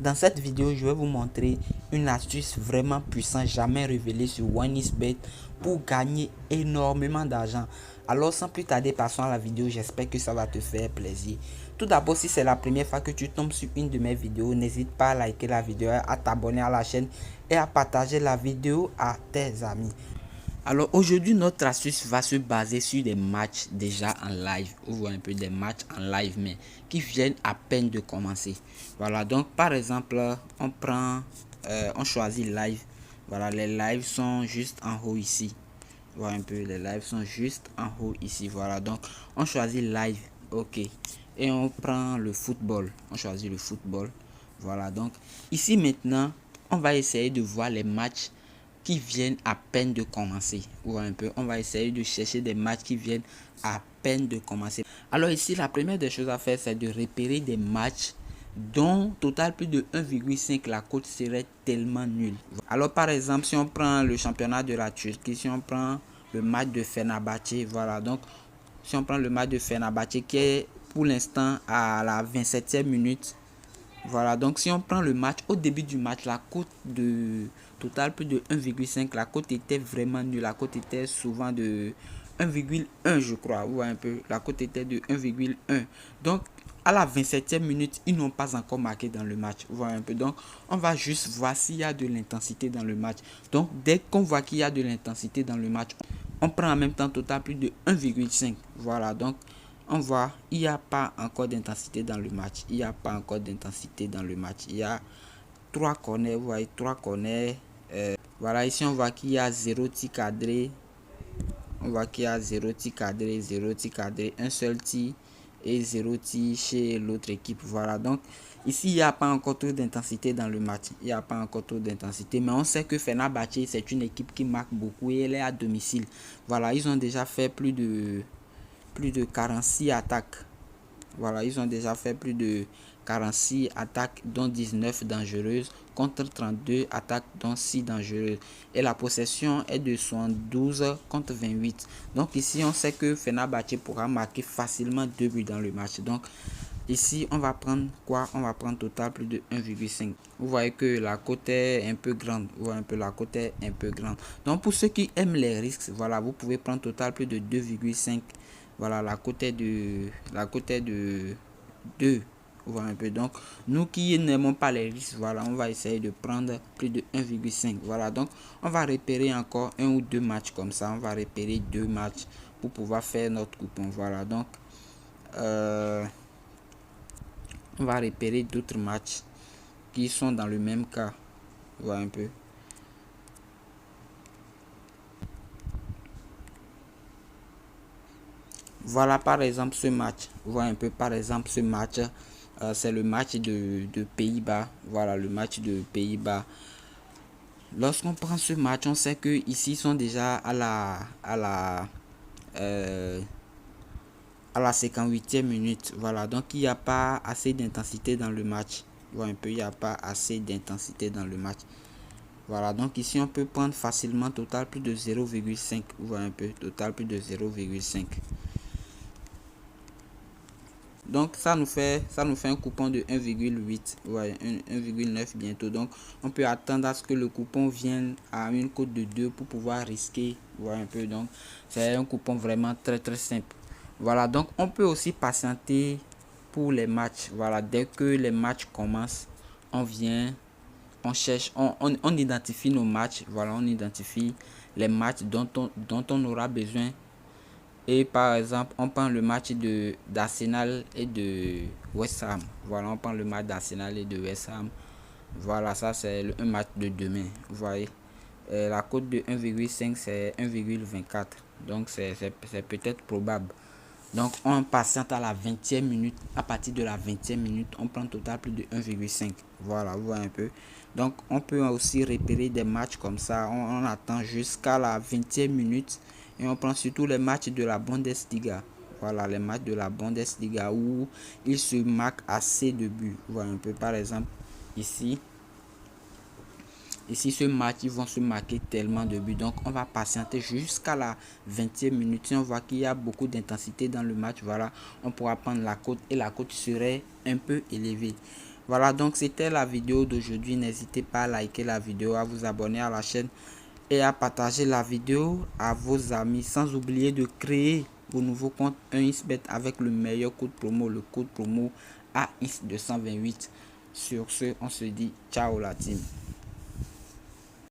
Dans cette vidéo, je vais vous montrer une astuce vraiment puissante, jamais révélée sur OneXBet pour gagner énormément d'argent. Alors sans plus tarder, passons à la vidéo, j'espère que ça va te faire plaisir. Tout d'abord, si c'est la première fois que tu tombes sur une de mes vidéos, n'hésite pas à liker la vidéo, à t'abonner à la chaîne et à partager la vidéo à tes amis. Alors aujourd'hui, notre astuce va se baser sur des matchs déjà en live, ou un peu des matchs en live, mais qui viennent à peine de commencer. Voilà, donc par exemple, on choisit live. Voilà, les lives sont juste en haut ici. Voilà un peu, les lives sont juste en haut ici. Voilà, donc on choisit live, ok. Et on prend le football, on choisit le football. Voilà, donc ici maintenant, on va essayer de voir les matchs qui viennent à peine de commencer. Ou un peu, on va essayer de chercher des matchs qui viennent à peine de commencer. Alors ici, la première des choses à faire, c'est de repérer des matchs dont total plus de 1,5, la cote serait tellement nulle. Alors par exemple, si on prend le championnat de la Turquie, si on prend le match de Fenerbahçe, voilà, donc si on prend le match de Fenerbahçe qui est pour l'instant à la 27e minute. Voilà, donc si on prend le match, au début du match, la cote de total plus de 1,5, la cote était vraiment nulle. La cote était souvent de 1,1 je crois, ou un peu, la cote était de 1,1. Donc à la 27e minute, ils n'ont pas encore marqué dans le match. Voilà un peu. Donc on va juste voir s'il y a de l'intensité dans le match. Donc dès qu'on voit qu'il y a de l'intensité dans le match, on prend en même temps total plus de 1,5. Voilà, donc on voit, il n'y a pas encore d'intensité dans le match. Il n'y a pas encore d'intensité dans le match. Il y a 3 corners, vous voyez, 3 corners. Voilà, ici on voit qu'il y a 0 tir cadré. On voit qu'il y a 0 tir cadré, 0 tir cadré, un seul tir et 0 tir chez l'autre équipe. Voilà, donc ici il n'y a pas encore trop d'intensité dans le match. Il n'y a pas encore trop d'intensité. Mais on sait que Fenerbahçe, c'est une équipe qui marque beaucoup et elle est à domicile. Voilà, ils ont déjà fait plus de 46 attaques. Voilà, ils ont déjà fait plus de 46 attaques, dont 19 dangereuses, contre 32 attaques, dont 6 dangereuses. Et la possession est de 72 contre 28. Donc ici, on sait que Fenerbahçe pourra marquer facilement 2 buts dans le match. Donc ici, on va prendre quoi? On va prendre total plus de 1,5. Vous voyez que la cote est un peu grande. Vous voyez un peu, la cote est un peu grande. Donc pour ceux qui aiment les risques, voilà, vous pouvez prendre total plus de 2,5. Voilà, la cote est de 2. Voilà un peu. Donc nous qui n'aimons pas les risques, voilà, on va essayer de prendre plus de 1,5. Voilà, donc on va repérer encore un ou deux matchs comme ça. On va repérer 2 matchs pour pouvoir faire notre coupon. Voilà, donc on va repérer d'autres matchs qui sont dans le même cas. Voilà un peu. Voilà par exemple ce match. Voilà un peu par exemple ce match. C'est le match de Pays-Bas. Voilà le match de Pays-Bas. Lorsqu'on prend ce match, on sait que ici ils sont déjà euh, à la 58e minute. Voilà, donc il n'y a pas assez d'intensité dans le match. Voilà un peu, il n'y a pas assez d'intensité dans le match. Voilà, donc ici on peut prendre facilement total plus de 0,5. Voilà un peu, total plus de 0,5. Donc ça nous fait un coupon de 1,8, ouais, 1,9 bientôt. Donc on peut attendre à ce que le coupon vienne à une cote de 2 pour pouvoir risquer, ouais, un peu. Donc c'est un coupon vraiment très très simple. Voilà, donc on peut aussi patienter pour les matchs. Voilà, dès que les matchs commencent, on vient, on cherche, on identifie nos matchs. Voilà, on identifie les matchs dont on aura besoin. Et par exemple, on prend le match d'Arsenal et de West Ham. Voilà, on prend le match d'Arsenal et de West Ham. Voilà, ça c'est un match de demain. Vous voyez, la cote de 1,5 c'est 1,24. Donc c'est peut-être probable. Donc on patiente à la 20e minute. À partir de la 20e minute, on prend total plus de 1,5. Voilà, vous voyez un peu. Donc on peut aussi repérer des matchs comme ça. On attend jusqu'à la 20e minute. Et on prend surtout les matchs de la Bundesliga. Voilà, les matchs de la Bundesliga où il se marque assez de buts. Voilà un peu, par exemple, ici. Ici, ce match, ils vont se marquer tellement de buts. Donc, on va patienter jusqu'à la 20e minute. Si on voit qu'il y a beaucoup d'intensité dans le match, voilà, on pourra prendre la cote et la cote serait un peu élevée. Voilà, donc c'était la vidéo d'aujourd'hui. N'hésitez pas à liker la vidéo, à vous abonner à la chaîne et à partager la vidéo à vos amis, sans oublier de créer vos nouveaux comptes 1xBet avec le meilleur code promo, le code promo AX228. Sur ce, on se dit ciao la team.